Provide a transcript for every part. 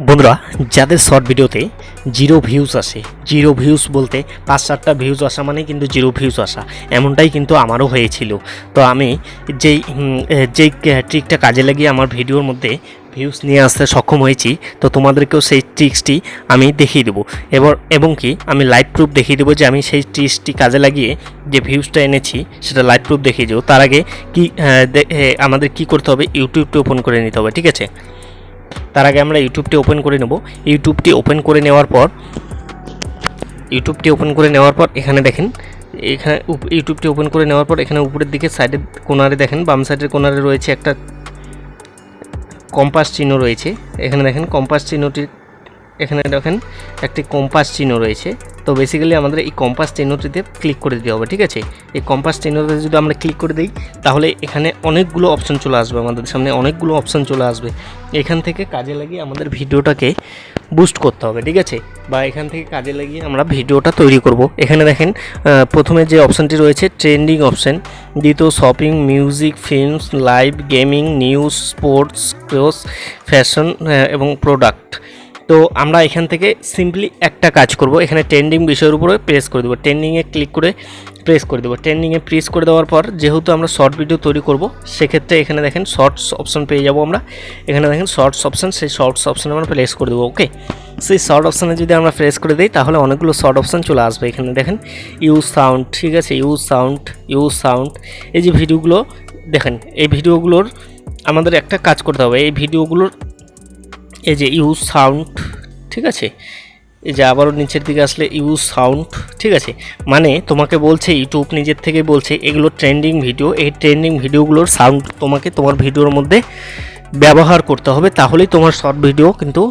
বন্ধুরা, যাদের শর্ট ভিডিওতে জিরো ভিউজ আসে, জিরো ভিউজ বলতে ৫-৭টা ভিউজ আসা মানে কিন্তু জিরো ভিউজ আসা, এমনটাই কিন্তু আমারও হয়েছিল। তো আমি যেই ট্রিকটা কাজে লাগিয়ে আমার ভিডিওর মধ্যে ভিউজ নিয়ে আসতে সক্ষম হয়েছি, তো তোমাদেরকেও সেই ট্রিক্সটি আমি দেখিয়ে দেবো। এবং কি আমি লাইভ প্রুফ দেখিয়ে দেবো যে আমি সেই ট্রিক্সটি কাজে লাগিয়ে যে ভিউজটা এনেছি সেটা লাইভ প্রুফ দেখিয়ে দেবো। তার আগে কি আমাদের কি করতে হবে, ইউটিউবটি ওপেন করে নিতে হবে, ঠিক আছে? তার আগে আমরা ইউটিউবটি ওপেন করে নেব। ইউটিউবটি ওপেন করে নেওয়ার পর এখানে দেখেন, এখানে ইউটিউবটি ওপেন করে নেওয়ার পর এখানে উপরের দিকে সাইডের কোণারে দেখেন, বাম সাইডের কোণারে রয়েছে একটা কম্পাস চিহ্ন রয়েছে। এখানে দেখেন কম্পাস চিহ্নটি, এখানে দেখেন একটি কম্পাস চিহ্ন রয়েছে। তো বেসিক্যালি আমাদের এই কম্পাস চিহ্নটিতে ক্লিক করে দিতে হবে, ঠিক আছে? এই কম্পাস চিহ্নটিতে যদি আমরা ক্লিক করে দিই তাহলে এখানে অনেকগুলো অপশন চলে আসবে, আমাদের সামনে অনেকগুলো অপশন চলে আসবে। এখান থেকে কাজে লাগিয়ে আমাদের ভিডিওটাকে বুস্ট করতে হবে, ঠিক আছে? বা এখান থেকে কাজে লাগিয়ে আমরা ভিডিওটা তৈরি করব। এখানে দেখেন প্রথমে যে অপশানটি রয়েছে ট্রেন্ডিং অপশান, দ্বিতীয় shopping, music, films, live, gaming, news, sports, clothes, fashion এবং প্রোডাক্ট। তো আমরা এখান থেকে সিম্পলি একটা কাজ করব, এখানে ট্রেন্ডিং বিষয়ের উপরে প্রেস করে দেবো, ট্রেন্ডিংয়ে ক্লিক করে প্রেস করে দেবো। ট্রেন্ডিংয়ে প্রেস করে দেওয়ার পর যেহেতু আমরা শর্ট ভিডিও তৈরি করব, সেক্ষেত্রে এখানে দেখেন শর্টস অপশান পেয়ে যাব আমরা। এখানে দেখেন শর্টস অপশান, সেই শর্টস অপশানে আমরা প্রেস করে দেবো। ওকে, সেই শর্ট অপশানে যদি আমরা প্রেস করে দিই তাহলে অনেকগুলো শর্ট অপশান চলে আসবে। এখানে দেখেন ইউজ সাউন্ড, ঠিক আছে? ইউজ সাউন্ড, এই যে ভিডিওগুলো দেখেন, এই ভিডিওগুলোর আমাদের একটা কাজ করতে হবে। এই ভিডিওগুলোর এই যে ইউজ সাউন্ড, ঠিক আছে? এই যে আবারও নিচের দিকে আসলে ইউজ সাউন্ড, ঠিক আছে? মানে তোমাকে বলছে, ইউটিউব নিজের থেকে বলছে এগুলো ট্রেন্ডিং ভিডিও, এই ট্রেন্ডিং ভিডিওগুলোর সাউন্ড তোমাকে তোমার ভিডিওর মধ্যে ব্যবহার করতে হবে, তাহলেই তোমার শর্ট ভিডিও কিন্তু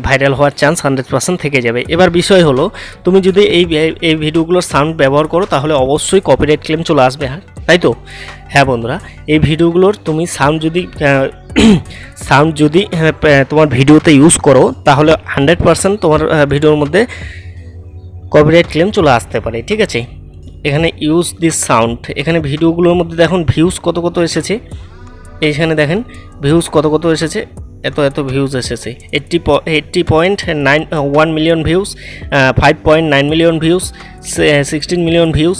ভাইরাল হওয়ার চান্স 100% থেকে যাবে। এবার বিষয় হলো, তুমি যদি এই ভিডিওগুলোর সাউন্ড ব্যবহার করো তাহলে অবশ্যই কপিরাইট ক্লেম চলে আসবে, হ্যাঁ তাই তো? হ্যাঁ বন্ধুরা, এই ভিডিওগুলোর তুমি সাউন্ড যদি তোমার ভিডিওতে ইউজ করো তাহলে 100% তোমার ভিডিওর মধ্যে কপিরাইট ক্লেম চলে আসতে পারে, ঠিক আছে? এখানে ইউজ দিস সাউন্ড, এখানে ভিডিওগুলোর মধ্যে দেখুন ভিউজ কত এসেছে। এইখানে দেখেন ভিউজ কত এসেছে, এত ভিউজ এসেছে। 80.1 million views, 5.9 million views, 16 million views.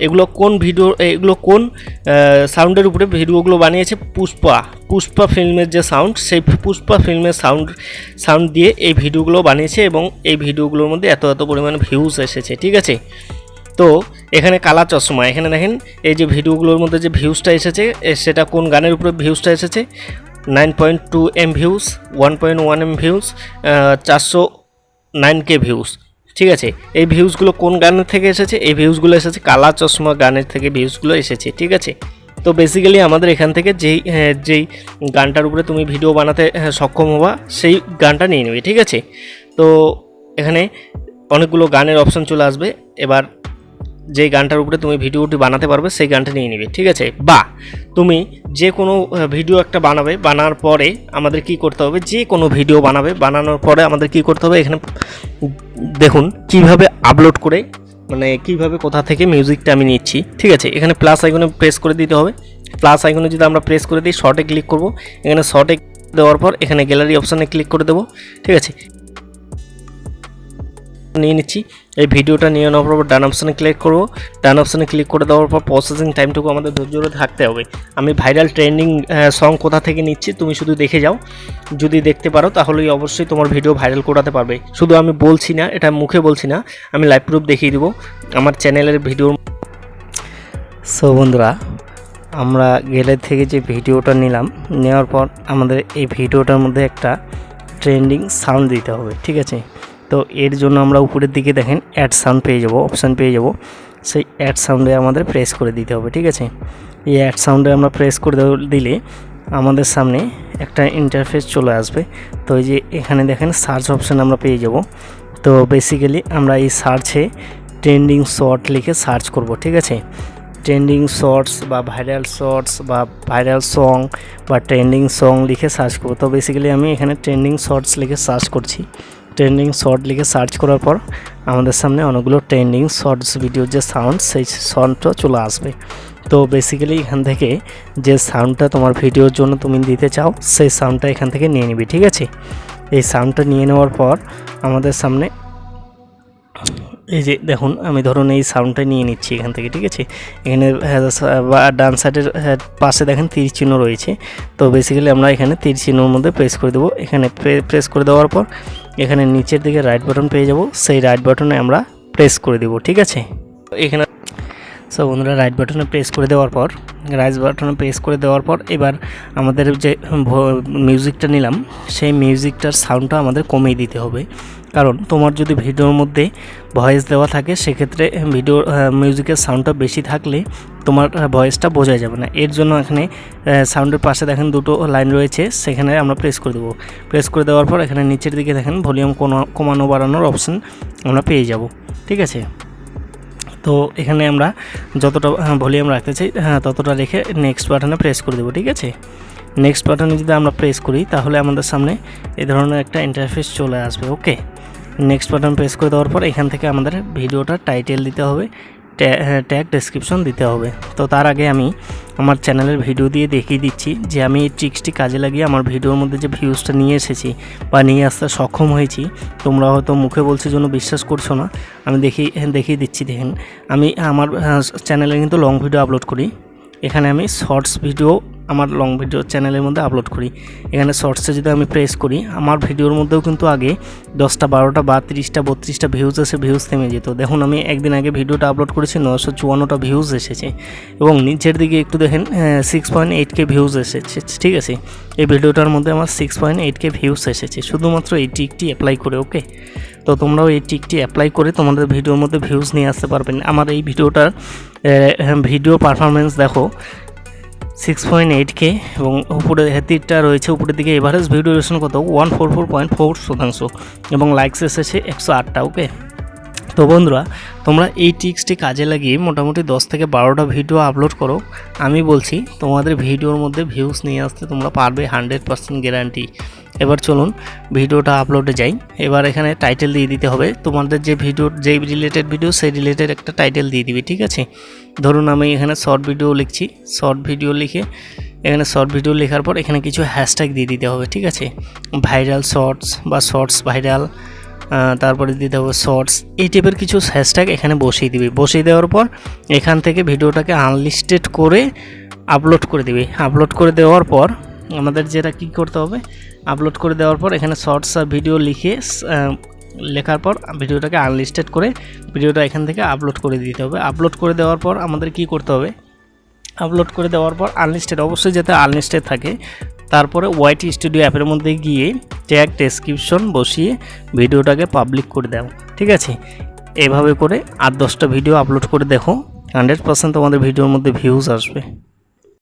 এগুলো কোন সাউন্ডের উপরে ভিডিওগুলো বানিয়েছে? পুষ্পা ফিল্মের যে সাউন্ড, সেই পুষ্পা ফিল্মের সাউন্ড দিয়ে এই ভিডিওগুলো বানিয়েছে এবং এই ভিডিওগুলোর মধ্যে এত পরিমাণে ভিউজ এসেছে, ঠিক আছে? তো এখানে কালা চশমা, এখানে দেখেন এই যে ভিডিওগুলোর মধ্যে যে ভিউজটা এসেছে সেটা কোন গানের উপরে ভিউজটা এসেছে? 9.2 M views, 1.1 M views, 409K views, ঠিক আছে? এই ভিউজগুলো কোন গানের থেকে এসেছে? এই ভিউজগুলো এসেছে কালা চশমা গানের থেকে ভিউজগুলো এসেছে, ঠিক আছে? তো বেসিক্যালি আমাদের এখান থেকে যেই গানটার উপরে তুমি ভিডিও বানাতে সক্ষম হবা সেই গানটা নিয়ে নেবে, ঠিক আছে? তো এখানে অনেকগুলো গানের অপশন চলে আসবে। এবার যেই গানটার উপরে তুমি ভিডিওটি বানাতে পারবে সেই গানটা নিয়ে নেবে, ঠিক আছে? বা তুমি যে কোনো ভিডিও একটা বানাবে, বানার পরে আমাদের কি করতে হবে, যে কোনো ভিডিও বানানোর পরে আমাদের কি করতে হবে, এখানে দেখুন কিভাবে আপলোড করে, মানে কিভাবে কোথা থেকে মিউজিকটা আমি নিচ্ছি, ঠিক আছে? এখানে প্লাস আইকনে প্রেস করে দিতে হবে। প্লাস আইকনে যদি আমরা প্রেস করে দিই, শর্টে ক্লিক করব। এখানে শর্টে দেওয়ার পর এখানে গ্যালারি অপশানে ক্লিক করে দেবো, ঠিক আছে? নিয়ে নিচ্ছি। এই ভিডিওটা নিয়ে নেওয়ার পর ডান অপশানে ক্লিক করবো। ডান অপশানে ক্লিক করে দেওয়ার পর প্রসেসিং টাইমটুকু আমাদের ধৈর্য ধরে থাকতে হবে। আমি ভাইরাল ট্রেন্ডিং সং কোথা থেকে নিচ্ছি তুমি শুধু দেখে যাও, যদি দেখতে পারো তাহলেই অবশ্যই তোমার ভিডিও ভাইরাল করাতে পারবে। শুধু আমি বলছি না, এটা মুখে বলছি না, আমি লাইভ প্রুফ দেখিয়ে দেবো আমার চ্যানেলের ভিডিও। সো বন্ধুরা, আমরা গ্যালারি থেকে যে ভিডিওটা নেওয়ার পর আমাদের এই ভিডিওটার মধ্যে একটা ট্রেন্ডিং সাউন্ড দিতে হবে, ঠিক আছে? তো এর জন্য আমরা উপরের দিকে দেখেন অ্যাড সাউন্ড পেয়ে যাব, অপশান পেয়ে যাব। সেই অ্যাড সাউন্ডে আমাদের প্রেস করে দিতে হবে, ঠিক আছে? এই অ্যাড সাউন্ডে আমরা প্রেস করে দিলে আমাদের সামনে একটা ইন্টারফেস চলে আসবে। তো এই যে এখানে দেখেন সার্চ অপশান আমরা পেয়ে যাব। তো বেসিক্যালি আমরা এই সার্চে ট্রেন্ডিং শর্ট লিখে সার্চ করব, ঠিক আছে? ট্রেন্ডিং শর্টস বা ভাইরাল শর্টস বা ভাইরাল সং বা ট্রেন্ডিং সং লিখে সার্চ করব। তো বেসিক্যালি আমি এখানে ট্রেন্ডিং শর্টস লিখে সার্চ করছি। ট্রেন্ডিং শর্ট লিখে সার্চ করার পর আমাদের সামনে অনেকগুলো ট্রেন্ডিং শর্টস ভিডিওর যে সাউন্ড, সেই সাউন্ডটা চলে আসবে। তো বেসিক্যালি এখান থেকে যে সাউন্ডটা তোমার ভিডিওর জন্য তুমি দিতে চাও সেই সাউন্ডটা এখান থেকে নিয়ে নিবি, ঠিক আছে? এই সাউন্ডটা নিয়ে নেওয়ার পর আমাদের সামনে এই যে দেখুন, আমি ধরুন এই সাউন্ডটা নিয়ে নিচ্ছি এখান থেকে, ঠিক আছে। এখানে ডান সাইডের পাশে দেখেন তীর চিহ্ন রয়েছে, তো বেসিক্যালি আমরা এখানে তীর চিহ্নর মধ্যে প্রেস করে দেবো। এখানে প্রেস করে দেওয়ার পর এখানে নিচের দিকে রাইট বাটন পেয়ে যাব, সেই রাইট বাটনে আমরা প্রেস করে দেবো, ঠিক আছে। এখানে সো বন্ধুরা রাইট বাটনে প্রেস করে দেওয়ার পর এবার আমাদের যে মিউজিকটা নিলাম সেই মিউজিকটার সাউন্ডটা আমাদের কমিয়ে দিতে হবে, কারণ তোমার যদি ভিডিওর মধ্যে ভয়েস দেওয়া থাকে সেক্ষেত্রে মিউজিকের সাউন্ডটা বেশি থাকলে তোমার ভয়েসটা বোঝা যাবে না। এর জন্য এখানে সাউন্ডের পাশে দেখেন দুটো লাইন রয়েছে, সেখানে আমরা প্রেস করে দেবো। প্রেস করে দেওয়ার পর এখানে নিচের দিকে দেখেন ভলিউম কমানো বাড়ানোর অপশান আমরা পেয়ে যাব, ঠিক আছে। তো এখানে আমরা যতটা ভলিউম রাখতে চাই ততটা রেখে নেক্সট বাটনে প্রেস করে দেবো, ঠিক আছে। নেক্সট বাটনে যদি আমরা প্রেস করি তাহলে আমাদের সামনে এই ধরনের একটা ইন্টারফেস চলে আসবে, ওকে। নেক্সট বাটন প্রেস করে দেওয়ার পর এখান থেকে আমাদের ভিডিওটার টাইটেল দিতে হবে, ট্যাগ ডেসক্রিপশন দিতে হবে। তো তার আগে আমি আমার চ্যানেলের ভিডিও দিয়ে দেখিয়ে দিচ্ছি যে আমি এই ট্রিক্সটি কাজে লাগিয়ে আমার ভিডিওর মধ্যে যে ভিউজটা নিয়ে এসেছি বা নিয়ে আসতে সক্ষম হয়েছি। তোমরা হয়তো মুখে বলছে জন্য বিশ্বাস করছো না, আমি দেখিয়ে দিচ্ছি। দেখেন, আমি আমার চ্যানেলে কিন্তু লং ভিডিও আপলোড করি, এখানে আমি শর্টস ভিডিও আমার লং ভিডিও চ্যানেলের মধ্যে আপলোড করি। এখানে শর্টসে যদি আমি প্রেস করি আমার ভিডিওর মধ্যেও কিন্তু আগে 10টা 12টা বা 30টা 32টা ভিউজ এসে ভিউজ থেমে যেত। দেখুন আমি একদিন আগে ভিডিওটা আপলোড করেছি, 954টা ভিউজ এসেছে এবং নিচের দিকে একটু দেখেন 6.8K ভিউজ এসেছে, ঠিক আছে। এই ভিডিওটার মধ্যে আমার 6.8K ভিউজ এসেছে শুধুমাত্র এই ট্রিকটি অ্যাপ্লাই করে, ওকে। তো তোমরাও এই ট্রিকটি অ্যাপ্লাই করে তোমাদের ভিডিওর মধ্যে ভিউজ নিয়ে আসতে পারবেন। আমার এই ভিডিওটার ভিডিও পারফরমেন্স দেখো 6.8K এবং উপরে তীরটা রয়েছে উপরের দিকে। এভারেজ ভিডিও ডিউরেশন কত 144.4% এবং লাইকস এসেছে 108টা, ওকে। তো বন্ধুরা তোমরা এই ট্রিক্সটি কাজে লাগিয়ে মোটামুটি 10 থেকে 12টা ভিডিও আপলোড করো, আমি বলছি তোমাদের ভিডিওর মধ্যে ভিউজ নিয়ে আসতে তোমরা পারবে, 100% গ্যারান্টি। এবার চলুন ভিডিওটা আপলোডে যাই। এবার এখানে টাইটেল দিয়ে দিতে হবে, তোমাদের যে রিলেটেড ভিডিও সেই রিলেটেড একটা টাইটেল দিয়ে দিবি, ঠিক আছে। ধরুন আমি এখানে শর্ট ভিডিও লিখছি, শর্ট ভিডিও লিখে এখানে শর্ট ভিডিও লেখার পর এখানে কিছু হ্যাশট্যাগ দিয়ে দিতে হবে, ঠিক আছে। ভাইরাল শর্টস বা শর্টস ভাইরাল, তারপরে দিতে হবে শর্টস, এই টাইপের কিছু হ্যাশট্যাগ এখানে বসিয়ে দিবি। বসিয়ে দেওয়ার পর এখান থেকে ভিডিওটাকে আনলিস্টেড করে আপলোড করে দিবি। আপলোড করে দেওয়ার পর আমাদের যেটা কী করতে হবে, আপলোড করে দেওয়ার পর এখানে শর্টস আর ভিডিও লেখার পর ভিডিওটাকে আনলিস্টেড করে ভিডিওটা এখান থেকে আপলোড করে দিতে হবে। আপলোড করে দেওয়ার পর আমাদের কি করতে হবে, আপলোড করে দেওয়ার পর আনলিস্টেড অবশ্যই যাতে আনলিস্টেড থাকে, তারপরে ওয়াইটি স্টুডিও অ্যাপের মধ্যে গিয়ে ট্যাগ ডেসক্রিপশন বসিয়ে ভিডিওটাকে পাবলিক করে দাও, ঠিক আছে। এভাবে করে 8-10টা ভিডিও আপলোড করে দেখো, 100% তোমাদের ভিডিওর মধ্যে ভিউজ আসবে।